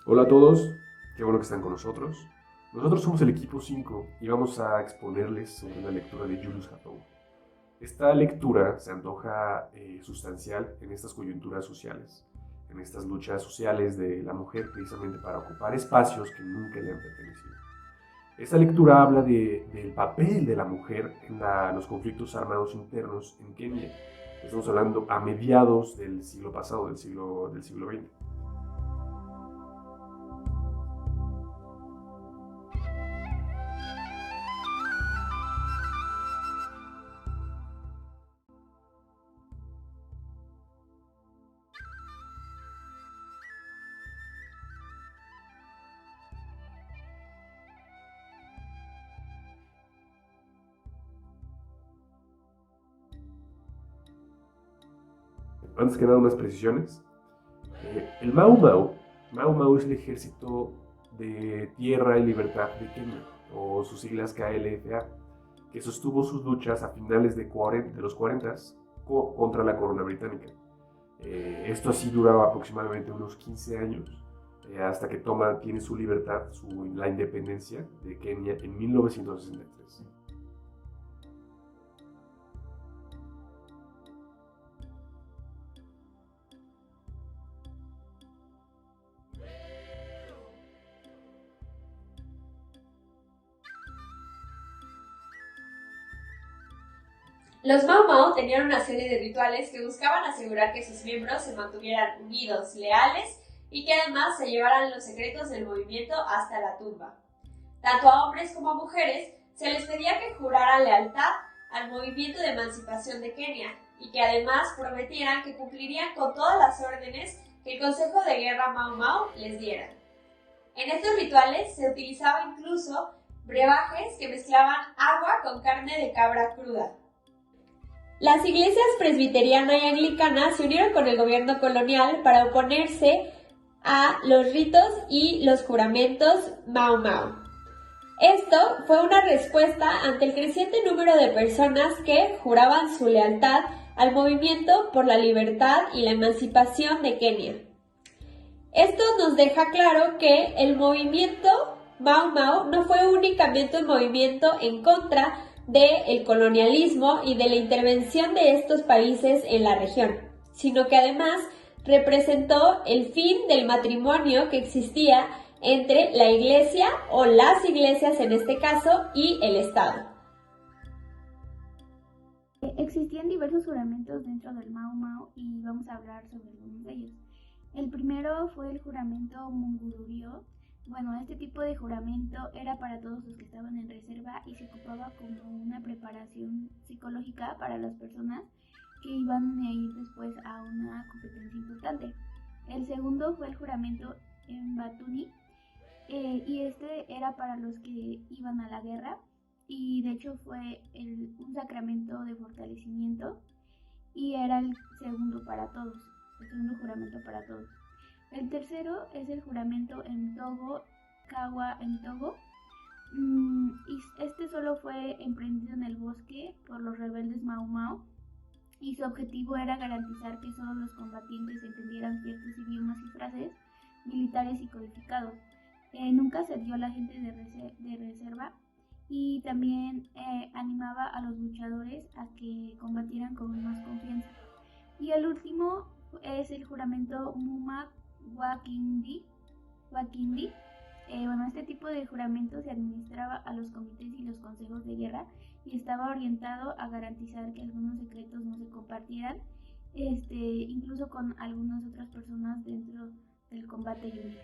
Hola a todos, qué bueno que están con nosotros. Nosotros somos el equipo 5 y vamos a exponerles sobre la lectura de Julius Hatton. Esta lectura se antoja sustancial en estas coyunturas sociales, en estas luchas sociales de la mujer precisamente para ocupar espacios que nunca le han pertenecido. Esta lectura habla del papel de la mujer en los conflictos armados internos en Kenia. Estamos hablando a mediados del siglo pasado, del siglo XX. Antes que nada, unas precisiones. El Mau Mau es el ejército de tierra y libertad de Kenia, o sus siglas KLFA, que sostuvo sus luchas a finales de los 40 contra la corona británica. Esto así duraba aproximadamente unos 15 años, hasta que tiene su libertad, la independencia de Kenia en 1963. Los Mau Mau tenían una serie de rituales que buscaban asegurar que sus miembros se mantuvieran unidos, leales y que además se llevaran los secretos del movimiento hasta la tumba. Tanto a hombres como a mujeres se les pedía que juraran lealtad al movimiento de emancipación de Kenia y que además prometieran que cumplirían con todas las órdenes que el Consejo de Guerra Mau Mau les diera. En estos rituales se utilizaba incluso brebajes que mezclaban agua con carne de cabra cruda. Las iglesias presbiteriana y anglicana se unieron con el gobierno colonial para oponerse a los ritos y los juramentos Mau Mau. Esto fue una respuesta ante el creciente número de personas que juraban su lealtad al movimiento por la libertad y la emancipación de Kenia. Esto nos deja claro que el movimiento Mau Mau no fue únicamente un movimiento en contra del colonialismo y de la intervención de estos países en la región, sino que además representó el fin del matrimonio que existía entre la iglesia o las iglesias en este caso y el Estado. Existían diversos juramentos dentro del Mau Mau y vamos a hablar sobre algunos de ellos. El primero fue el juramento Mungururio. Bueno, este tipo de juramento era para todos los que estaban en reserva y se ocupaba como una preparación psicológica para las personas que iban a ir después a una competencia importante. El segundo fue el juramento Mbatuni y este era para los que iban a la guerra y de hecho fue un sacramento de fortalecimiento y era el segundo para todos, el segundo juramento para todos. El tercero es el juramento Mtogo Kawa Mtogo y este solo fue emprendido en el bosque por los rebeldes Mau Mau y su objetivo era garantizar que solo los combatientes entendieran ciertos idiomas y frases militares y codificados. Nunca se dio a la gente de reserva y también animaba a los luchadores a que combatieran con más confianza. Y el último es el juramento Muma Wakindi. Este tipo de juramento se administraba a los comités y los consejos de guerra y estaba orientado a garantizar que algunos secretos no se compartieran, incluso con algunas otras personas dentro del combate junior.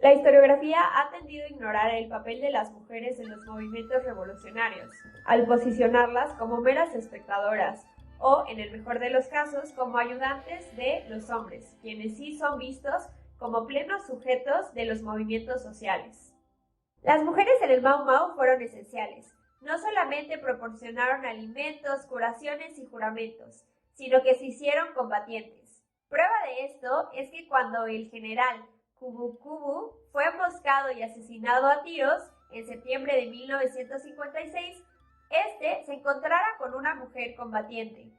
La historiografía ha tendido a ignorar el papel de las mujeres en los movimientos revolucionarios, al posicionarlas como meras espectadoras o, en el mejor de los casos, como ayudantes de los hombres, quienes sí son vistos como plenos sujetos de los movimientos sociales. Las mujeres en el Mau Mau fueron esenciales. No solamente proporcionaron alimentos, curaciones y juramentos, sino que se hicieron combatientes. Prueba de esto es que cuando el general Kubu Kubu fue emboscado y asesinado a tiros en septiembre de 1956, se encontrara con una mujer combatiente.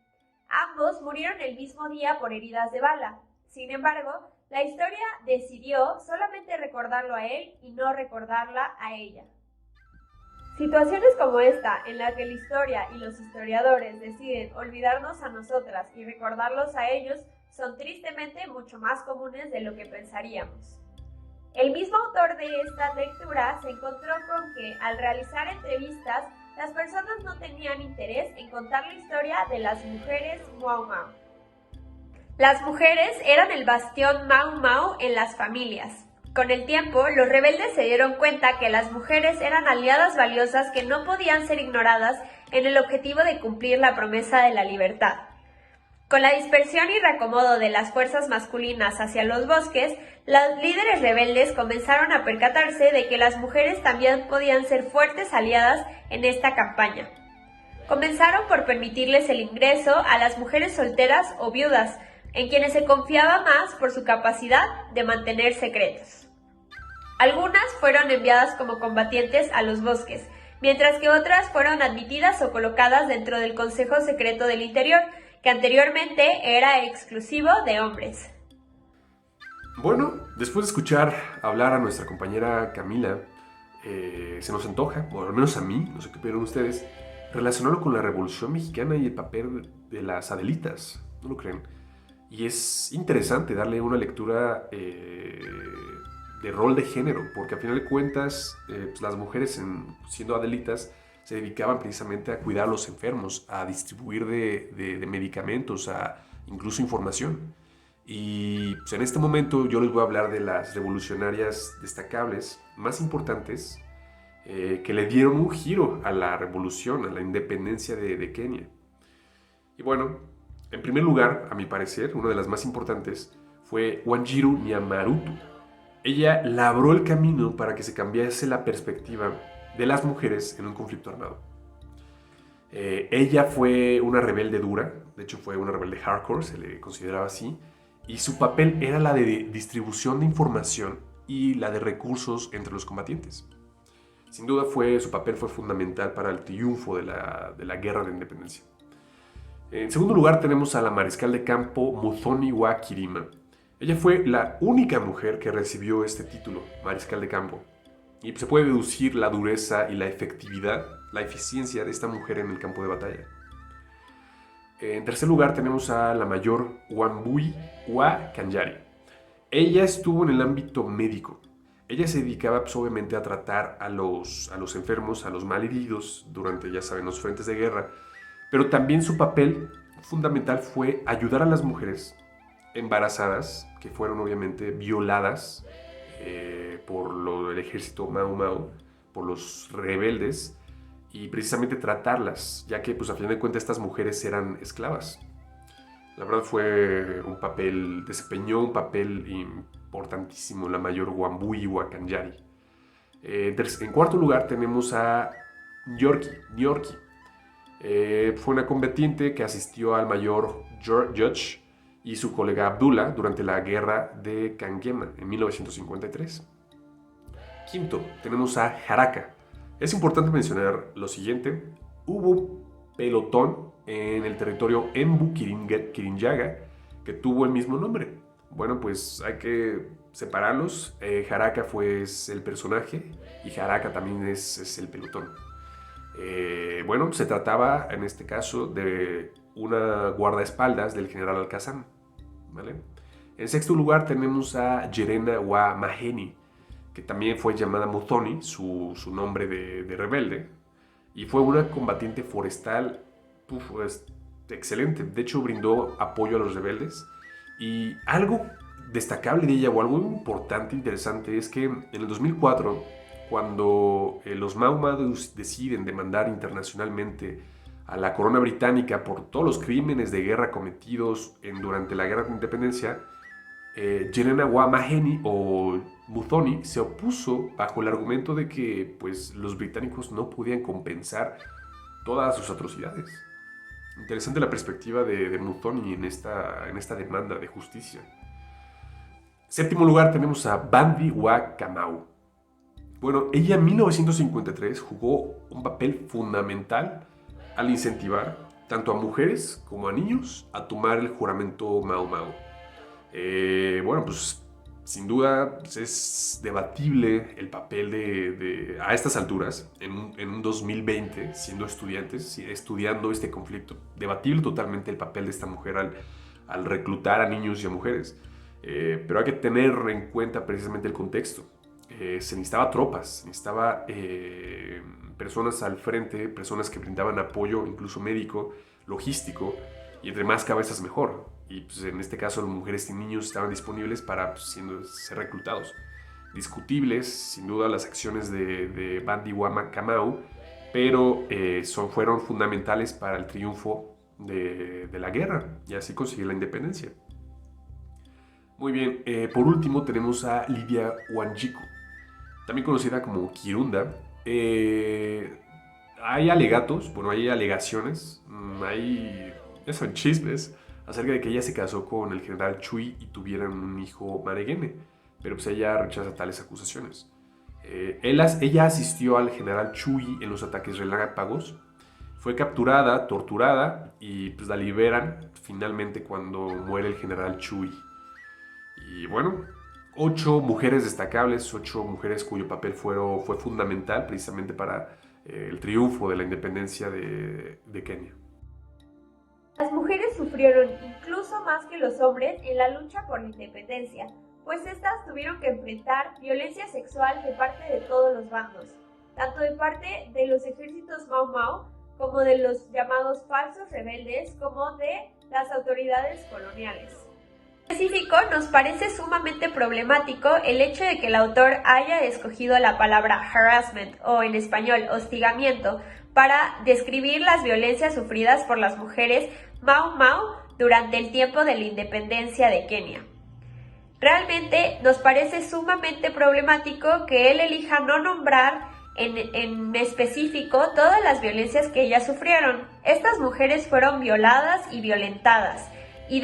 Ambos murieron el mismo día por heridas de bala. Sin embargo, la historia decidió solamente recordarlo a él y no recordarla a ella. Situaciones como esta, en la que la historia y los historiadores deciden olvidarnos a nosotras y recordarlos a ellos, son tristemente mucho más comunes de lo que pensaríamos. El mismo autor de esta lectura se encontró con que, al realizar entrevistas, las personas no tenían interés en contar la historia de las mujeres Mau Mau. Las mujeres eran el bastión Mau Mau en las familias. Con el tiempo, los rebeldes se dieron cuenta que las mujeres eran aliadas valiosas que no podían ser ignoradas en el objetivo de cumplir la promesa de la libertad. Con la dispersión y reacomodo de las fuerzas masculinas hacia los bosques, los líderes rebeldes comenzaron a percatarse de que las mujeres también podían ser fuertes aliadas en esta campaña. Comenzaron por permitirles el ingreso a las mujeres solteras o viudas, en quienes se confiaba más por su capacidad de mantener secretos. Algunas fueron enviadas como combatientes a los bosques, mientras que otras fueron admitidas o colocadas dentro del Consejo Secreto del Interior, que anteriormente era exclusivo de hombres. Bueno, después de escuchar hablar a nuestra compañera Camila, se nos antoja, o al menos a mí, no sé qué opinan ustedes, relacionarlo con la Revolución Mexicana y el papel de las Adelitas, ¿no lo creen? Y es interesante darle una lectura de rol de género, porque a final de cuentas, pues las mujeres, siendo Adelitas, se dedicaban precisamente a cuidar a los enfermos, a distribuir de medicamentos, a incluso información. Y pues en este momento yo les voy a hablar de las revolucionarias destacables más importantes que le dieron un giro a la revolución, a la independencia de Kenia. Y bueno, en primer lugar, a mi parecer, una de las más importantes fue Wanjiru Nyamarutu. Ella labró el camino para que se cambiase la perspectiva de las mujeres en un conflicto armado. Ella fue una rebelde dura, de hecho fue una rebelde hardcore, se le consideraba así, y su papel era la de distribución de información y la de recursos entre los combatientes. Sin duda su papel fue fundamental para el triunfo de la guerra de independencia. En segundo lugar tenemos a la mariscal de campo Muthoni wa Kirima. Ella fue la única mujer que recibió este título, mariscal de campo. Y se puede deducir la dureza y la efectividad, la eficiencia de esta mujer en el campo de batalla. En tercer lugar tenemos a la mayor Wambui wa Kanjari. Ella estuvo en el ámbito médico. Ella se dedicaba obviamente a tratar a los enfermos, a los malheridos durante, ya saben, los frentes de guerra. Pero también su papel fundamental fue ayudar a las mujeres embarazadas que fueron obviamente violadas por el ejército Mau Mau, por los rebeldes, y precisamente tratarlas, ya que pues a fin de cuentas estas mujeres eran esclavas. La verdad desempeñó un papel importantísimo la mayor Wambui wa Kanjari. En cuarto lugar tenemos a Nyorki. Fue una combatiente que asistió al mayor Judge y su colega Abdullah durante la guerra de Kangema en 1953. Quinto, tenemos a Jaraka. Es importante mencionar lo siguiente: hubo pelotón en el territorio Embu Kirinyaga que tuvo el mismo nombre. Bueno, pues hay que separarlos. Jaraka fue el personaje y Jaraka también es el pelotón. Bueno, se trataba en este caso de una guardaespaldas del general Alcázar, ¿vale? En sexto lugar tenemos a Yerena wa Maheni, que también fue llamada Muthoni, su nombre de rebelde, y fue una combatiente forestal excelente. De hecho, brindó apoyo a los rebeldes, y algo destacable de ella o algo importante, interesante, es que en el 2004, cuando los Mau Mau deciden demandar internacionalmente a la corona británica por todos los crímenes de guerra cometidos durante la Guerra de Independencia, Jelena Wa Maheni o Muthoni se opuso bajo el argumento de que pues, los británicos no podían compensar todas sus atrocidades. Interesante la perspectiva de Muthoni en esta demanda de justicia. Séptimo lugar tenemos a Bandi Wa Kamau. Bueno, ella en 1953 jugó un papel fundamental al incentivar tanto a mujeres como a niños a tomar el juramento Mau Mau. Bueno, pues sin duda es debatible el papel a estas alturas, en un 2020, siendo estudiantes, estudiando este conflicto. Debatible totalmente el papel de esta mujer al reclutar a niños y a mujeres. Pero hay que tener en cuenta precisamente el contexto. Se necesitaba tropas, se necesitaba personas al frente, personas que brindaban apoyo, incluso médico, logístico, y entre más cabezas mejor. Y pues, en este caso las mujeres y niños estaban disponibles para ser reclutados. Discutibles, sin duda, las acciones de Bandi Wa Kamau, pero fueron fundamentales para el triunfo de la guerra y así conseguir la independencia. Muy bien, por último tenemos a Lydia Wanjiku, también conocida como Kirunda. Hay alegatos, hay alegaciones, son chismes acerca de que ella se casó con el general Chui y tuvieran un hijo Maregene, pero pues ella rechaza tales acusaciones. Ella asistió al general Chui en los ataques relámpagos, fue capturada, torturada y pues la liberan finalmente cuando muere el general Chui. Y bueno, 8 mujeres destacables, 8 mujeres cuyo papel fue fundamental precisamente para el triunfo de la independencia de Kenia. Las mujeres sufrieron incluso más que los hombres en la lucha por la independencia, pues estas tuvieron que enfrentar violencia sexual de parte de todos los bandos, tanto de parte de los ejércitos Mau Mau como de los llamados falsos rebeldes como de las autoridades coloniales. En específico, nos parece sumamente problemático el hecho de que el autor haya escogido la palabra harassment o en español hostigamiento para describir las violencias sufridas por las mujeres Mau Mau durante el tiempo de la independencia de Kenia. Realmente nos parece sumamente problemático que él elija no nombrar en específico todas las violencias que ellas sufrieron. Estas mujeres fueron violadas y violentadas, y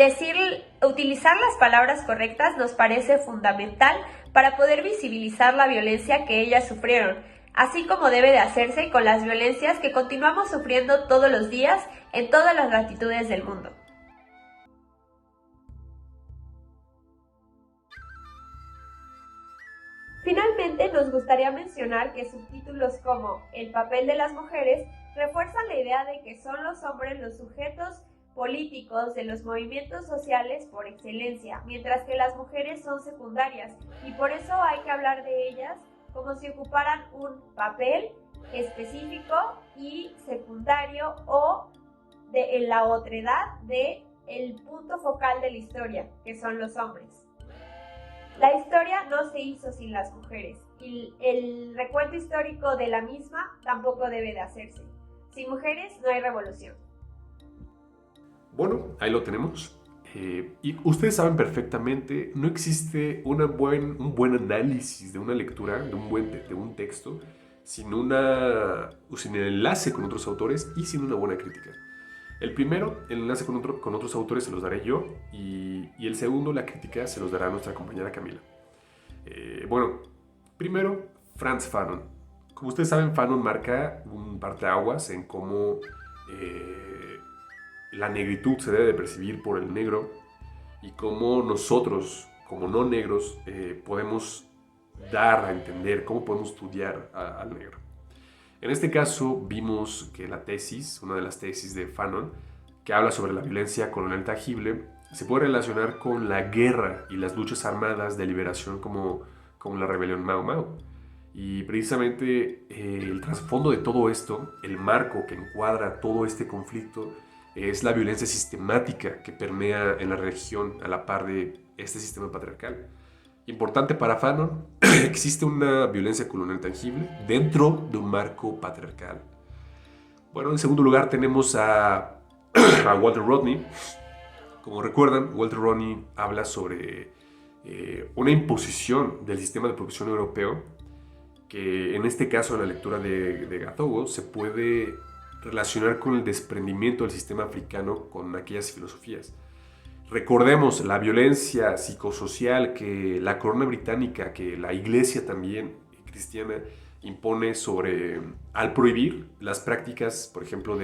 utilizar las palabras correctas nos parece fundamental para poder visibilizar la violencia que ellas sufrieron, así como debe de hacerse con las violencias que continuamos sufriendo todos los días en todas las latitudes del mundo. Finalmente, nos gustaría mencionar que subtítulos como El papel de las mujeres refuerzan la idea de que son los hombres los sujetos políticos de los movimientos sociales por excelencia, mientras que las mujeres son secundarias, y por eso hay que hablar de ellas como si ocuparan un papel específico y secundario o en la otredad del punto focal de la historia, que son los hombres. La historia no se hizo sin las mujeres y el recuento histórico de la misma tampoco debe de hacerse. Sin mujeres no hay revolución. Bueno, ahí lo tenemos. Y ustedes saben perfectamente, no existe un buen análisis de una lectura, de un texto, sin el enlace con otros autores y sin una buena crítica. El primero, el enlace con otros autores se los daré yo, y el segundo, la crítica, se los dará nuestra compañera Camila. Primero, Frantz Fanon. Como ustedes saben, Fanon marca un parteaguas en cómo la negritud se debe de percibir por el negro y cómo nosotros, como no negros, podemos dar a entender, cómo podemos estudiar al negro. En este caso vimos que una de las tesis de Fanon, que habla sobre la violencia colonial tangible, se puede relacionar con la guerra y las luchas armadas de liberación como la rebelión Mau Mau. Y precisamente el trasfondo de todo esto, el marco que encuadra todo este conflicto, es la violencia sistemática que permea en la región a la par de este sistema patriarcal. Importante para Fanon, existe una violencia colonial tangible dentro de un marco patriarcal. Bueno, en segundo lugar tenemos a Walter Rodney. Como recuerdan, Walter Rodney habla sobre una imposición del sistema de producción europeo que en este caso, en la lectura de Gazzogo, se puede relacionar con el desprendimiento del sistema africano con aquellas filosofías. Recordemos la violencia psicosocial que la corona británica, que la iglesia también cristiana, impone al prohibir las prácticas, por ejemplo,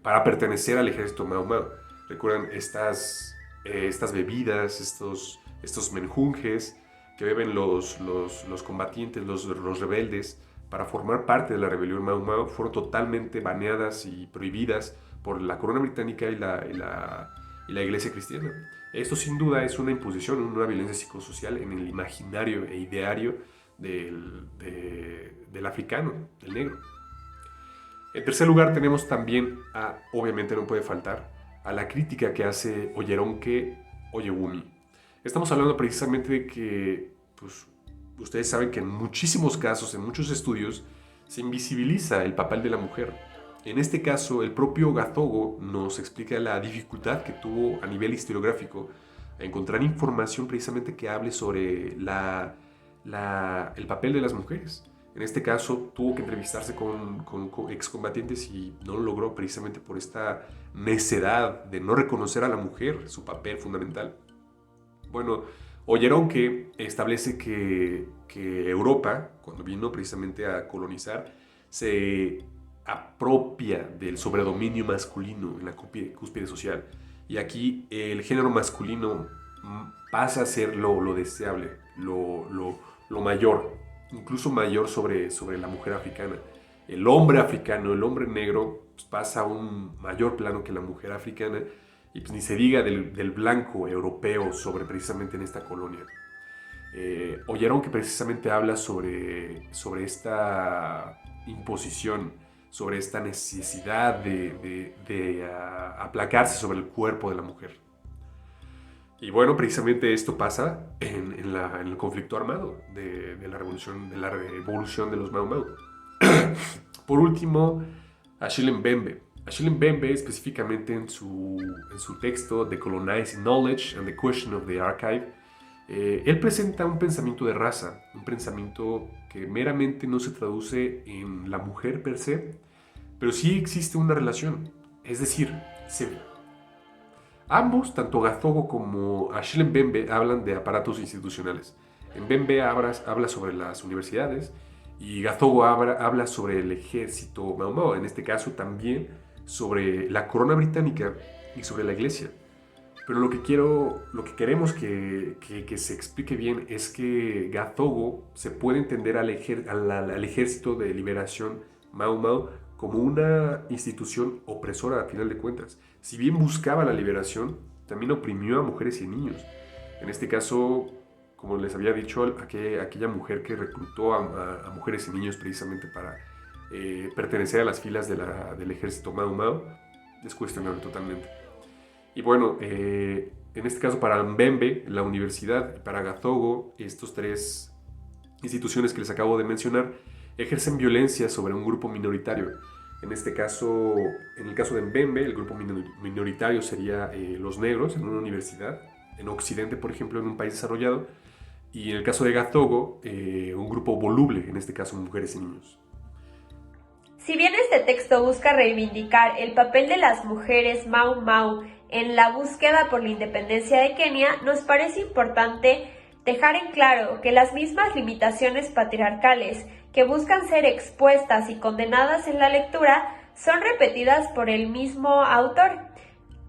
para pertenecer al ejército Mau Mau. Recuerdan estas bebidas, estos menjunjes que beben los combatientes, los rebeldes, para formar parte de la rebelión Mau Mau, fueron totalmente baneadas y prohibidas por la corona británica y la iglesia cristiana. Esto sin duda es una imposición, una violencia psicosocial en el imaginario e ideario del africano, del negro. En tercer lugar tenemos también, obviamente no puede faltar, a la crítica que hace Oyeronke Oyewumi. Estamos hablando precisamente de que, pues, ustedes saben que en muchísimos casos, en muchos estudios, se invisibiliza el papel de la mujer. En este caso, el propio Gazzogo nos explica la dificultad que tuvo a nivel historiográfico a encontrar información precisamente que hable sobre el papel de las mujeres. En este caso, tuvo que entrevistarse con excombatientes y no lo logró precisamente por esta necedad de no reconocer a la mujer su papel fundamental. Bueno, Oyeronke establece que Europa, cuando vino precisamente a colonizar, se apropia del sobredominio masculino en la cúspide social. Y aquí el género masculino pasa a ser lo deseable, lo mayor, incluso mayor sobre la mujer africana. El hombre africano, el hombre negro, pues pasa a un mayor plano que la mujer africana, y pues ni se diga del blanco europeo precisamente en esta colonia. Oyeronke precisamente habla sobre esta imposición, sobre esta necesidad de aplacarse sobre el cuerpo de la mujer. Y bueno, precisamente esto pasa en el conflicto armado de la revolución de los Mau Mau. Por último, Achille Mbembe. Achille Mbembe, específicamente en su texto The Colonizing Knowledge and the Question of the Archive, él presenta un pensamiento de raza, un pensamiento que meramente no se traduce en la mujer per se, pero sí existe una relación. Es decir, ambos, tanto Gazzogo como Achille Mbembe, hablan de aparatos institucionales. Mbembe habla sobre las universidades y Gazzogo habla sobre el ejército Mau Mau, en este caso también sobre la corona británica y sobre la iglesia. Pero lo que queremos que se explique bien es que Gazzogo se puede entender al ejército de liberación Mau Mau como una institución opresora a final de cuentas. Si bien buscaba la liberación, también oprimió a mujeres y niños. En este caso, como les había dicho, aquella mujer que reclutó a mujeres y niños precisamente para pertenecer a las filas del ejército Mau Mau, es cuestionable totalmente. Y bueno, en este caso para Mbembe, la universidad, y para Gazzogo, estos tres instituciones que les acabo de mencionar, ejercen violencia sobre un grupo minoritario. En el caso de Mbembe, el grupo minoritario sería los negros en una universidad, en Occidente, por ejemplo, en un país desarrollado, y en el caso de Gazzogo, un grupo voluble, en este caso mujeres y niños. Si bien este texto busca reivindicar el papel de las mujeres Mau Mau en la búsqueda por la independencia de Kenia, nos parece importante dejar en claro que las mismas limitaciones patriarcales que buscan ser expuestas y condenadas en la lectura son repetidas por el mismo autor,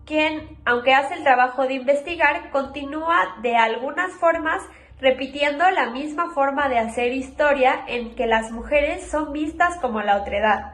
quien, aunque hace el trabajo de investigar, continúa de algunas formas repitiendo la misma forma de hacer historia en que las mujeres son vistas como la otredad.